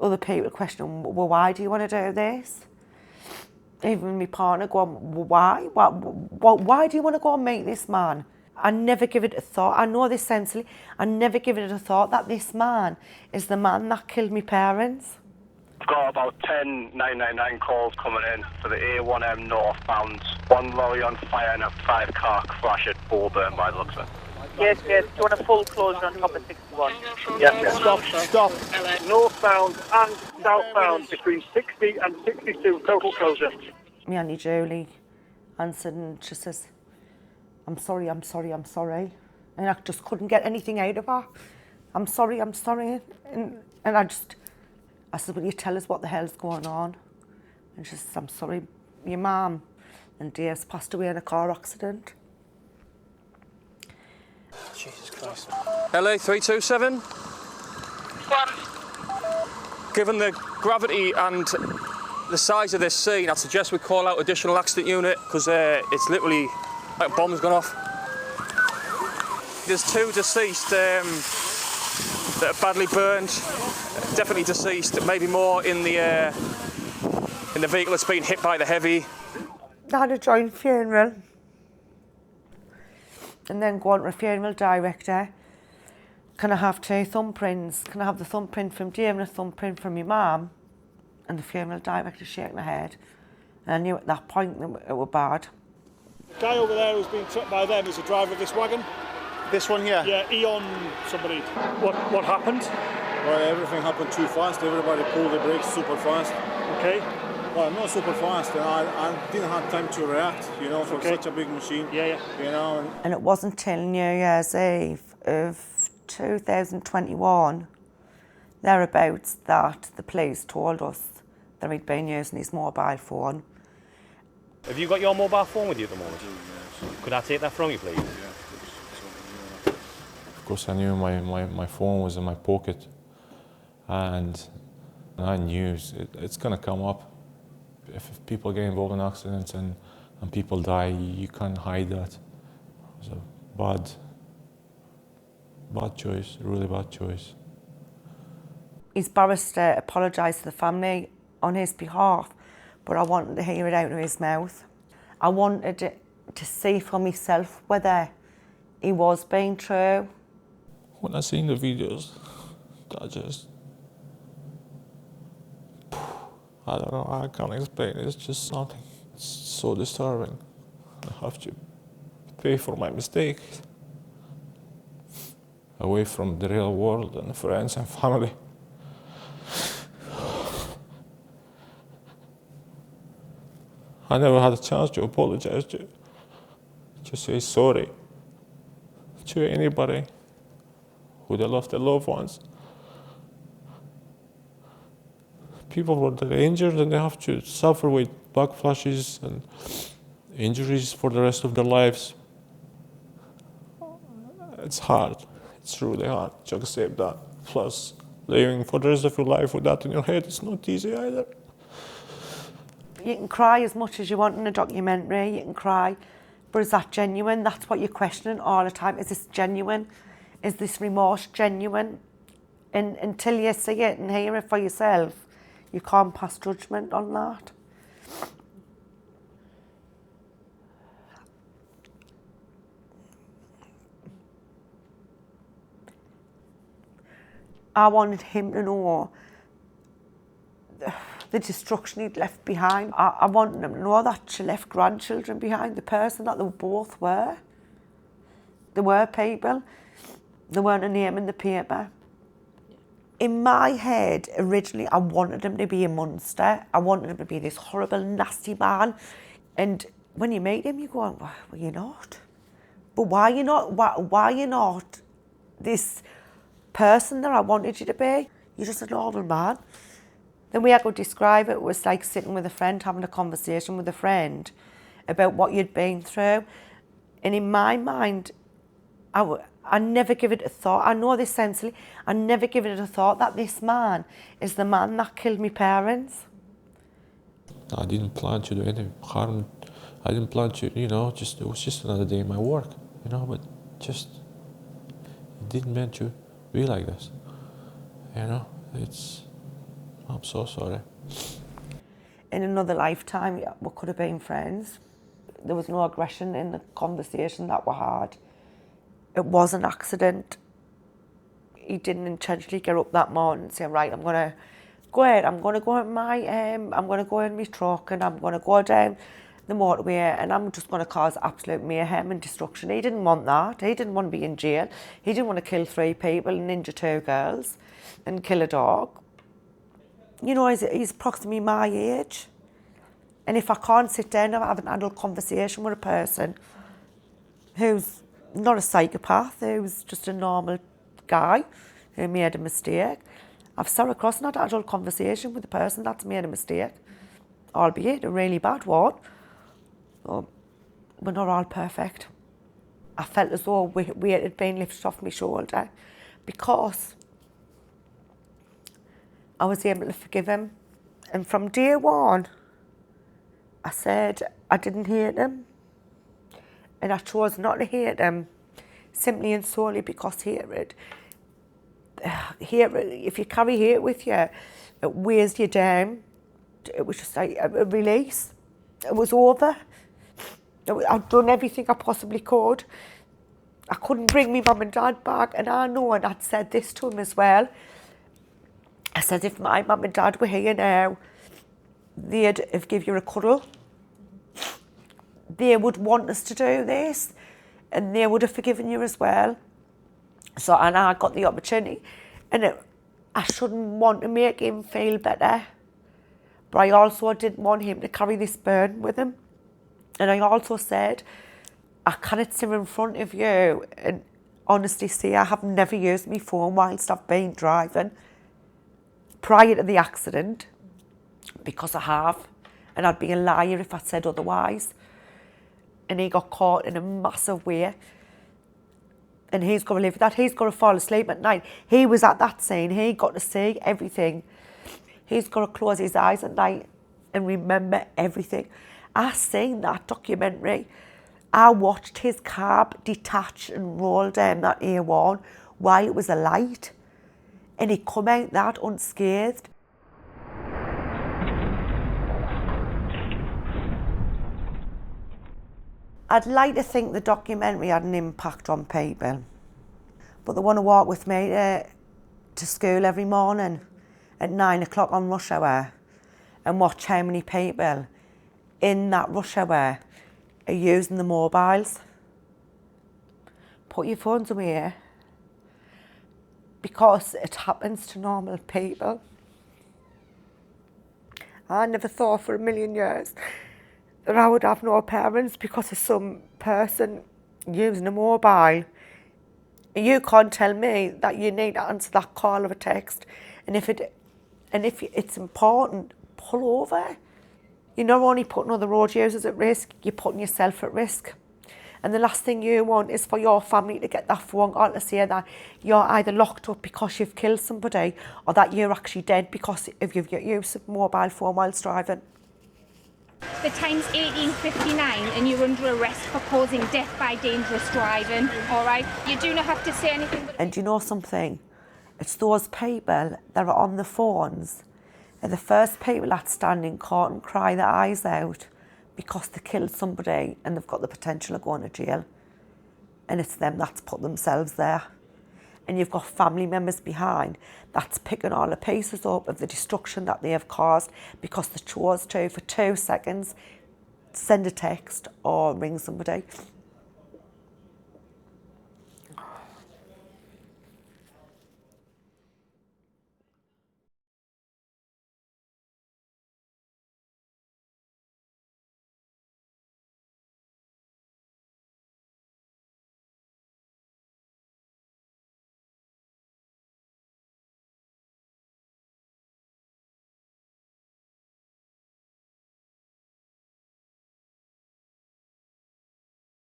other people questioning, well, why do you want to do this? Even my partner going, well, why? Why do you want to go and meet this man? I never give it a thought. I know this sensibly. I never give it a thought that this man is the man that killed my parents. I've got about 10 999 calls coming in for the A1M northbound. One lorry on fire and a 5-car crash at Durham by the looks of it. Yes, do you want a full closure on top of 61? Yes. Stop. Northbound and southbound between 60 and 62, total closure. My Auntie Julie answered and she says, I'm sorry. And I just couldn't get anything out of her. I'm sorry. And I said, will you tell us what the hell's going on? And she says, I'm sorry, your mum and Dave's passed away in a car accident. Jesus Christ. LA 327. Given the gravity and the size of this scene, I suggest we call out additional accident unit because it's literally like a bomb's gone off. There's 2 deceased that are badly burned. Definitely deceased. Maybe more in the vehicle that's been hit by the heavy. I had a joint funeral. And then go on to a funeral director. Can I have 2 thumbprints? Can I have the thumbprint from Dave and a thumbprint from your mum? And the funeral director shaking her head. And I knew at that point that it was bad. The guy over there who's been took by them is the driver of this wagon. This one here? Yeah, Ion somebody. What happened? Well, everything happened too fast. Everybody pulled the brakes super fast. Okay. Well, not super fast. And I didn't have time to react, for such a big machine. Yeah. And it wasn't till New Year's Eve of 2021, thereabouts, that the police told us that he'd been using his mobile phone. Have you got your mobile phone with you at the moment? Could I take that from you, please? Of course, I knew my phone was in my pocket, and I knew it's going to come up. If people get involved in accidents and people die, you can't hide that. It was a bad choice, really bad choice. His barrister apologised to the family on his behalf, but I wanted to hear it out of his mouth. I wanted to see for myself whether he was being true. When I seen the videos, I don't know, I can't explain it. It's just something. It's so disturbing. I have to pay for my mistakes. Away from the real world and friends and family. I never had a chance to apologize, to say sorry to anybody who they lost their loved ones. People who are injured and they have to suffer with backflashes and injuries for the rest of their lives. It's hard. It's really hard to accept that. Plus, living for the rest of your life with that in your head is not easy either. You can cry as much as you want in a documentary, you can cry, but is that genuine? That's what you're questioning all the time. Is this genuine? Is this remorse genuine? And until you see it and hear it for yourself, you can't pass judgment on that. I wanted him to know the destruction he'd left behind. I wanted him to know that she left grandchildren behind, the person that they both were. They were people. They weren't a name in the paper. In my head, originally, I wanted him to be a monster. I wanted him to be this horrible, nasty man. And when you meet him, you go, well, you're not. But why are you not? Why are you not this person that I wanted you to be? You're just a normal man. The way I could describe it was like sitting with a friend, having a conversation with a friend about what you'd been through. And in my mind, I never give it a thought. I know this sensibly. I never give it a thought that this man is the man that killed my parents. I didn't plan to do any harm. I didn't plan to, it was just another day in my work, but just, it didn't meant to be like this, I'm so sorry. In another lifetime, we could have been friends. There was no aggression in the conversation that we had. It was an accident. He didn't intentionally get up that morning and say, right, I'm going to go ahead, I'm going to go in my truck and I'm going to go down the motorway and I'm just going to cause absolute mayhem and destruction. He didn't want that. He didn't want to be in jail. He didn't want to kill 3 people and injure 2 girls and kill a dog. You know, he's approximately my age. And if I can't sit down and have an adult conversation with a person who's not a psychopath, who's just a normal guy who made a mistake, I've sat across and had an adult conversation with a person that's made a mistake, albeit a really bad one. Well, we're not all perfect. I felt as though weight had been lifted off my shoulder because I was able to forgive him. And from day one, I said I didn't hate him. And I chose not to hate him simply and solely because hatred, if you carry hate with you, it weighs you down. It was just like a release. It was over. I'd done everything I possibly could. I couldn't bring my mum and dad back, and I know, and I'd said this to him as well. I said, if my mum and dad were here now, they'd have give you a cuddle. They would want us to do this, and they would have forgiven you as well. So, and I got the opportunity, and I shouldn't want to make him feel better, but I also didn't want him to carry this burden with him. And I also said, I cannot sit in front of you and honestly say I have never used my phone whilst I've been driving prior to the accident, because I have, and I'd be a liar if I said otherwise. And he got caught in a massive way. And he's got to live with that. He's got to fall asleep at night. He was at that scene. He got to see everything. He's got to close his eyes at night and remember everything. I seen that documentary. I watched his cab detach and roll down that A1 while it was a light. And he come out that unscathed. I'd like to think the documentary had an impact on people, but they want to walk with me to school every morning at 9 o'clock on rush hour and watch how many people in that rush hour are using the mobiles. Put your phones away, because it happens to normal people. I never thought for a million years that I would have no parents because of some person using a mobile. You can't tell me that you need to answer that call or a text. And if it's important, pull over. You're not only putting other road users at risk, you're putting yourself at risk. And the last thing you want is for your family to get that phone call to say that you're either locked up because you've killed somebody or that you're actually dead because of your use of mobile phone whilst driving. The time's 18:59 and you're under arrest for causing death by dangerous driving, all right? You do not have to say anything. And do you know something? It's those people that are on the phones are the first people that stand in court and cry their eyes out because they killed somebody and they've got the potential of going to jail. And it's them that's put themselves there. And you've got family members behind that's picking all the pieces up of the destruction that they have caused because they chose to, for 2 seconds, send a text or ring somebody.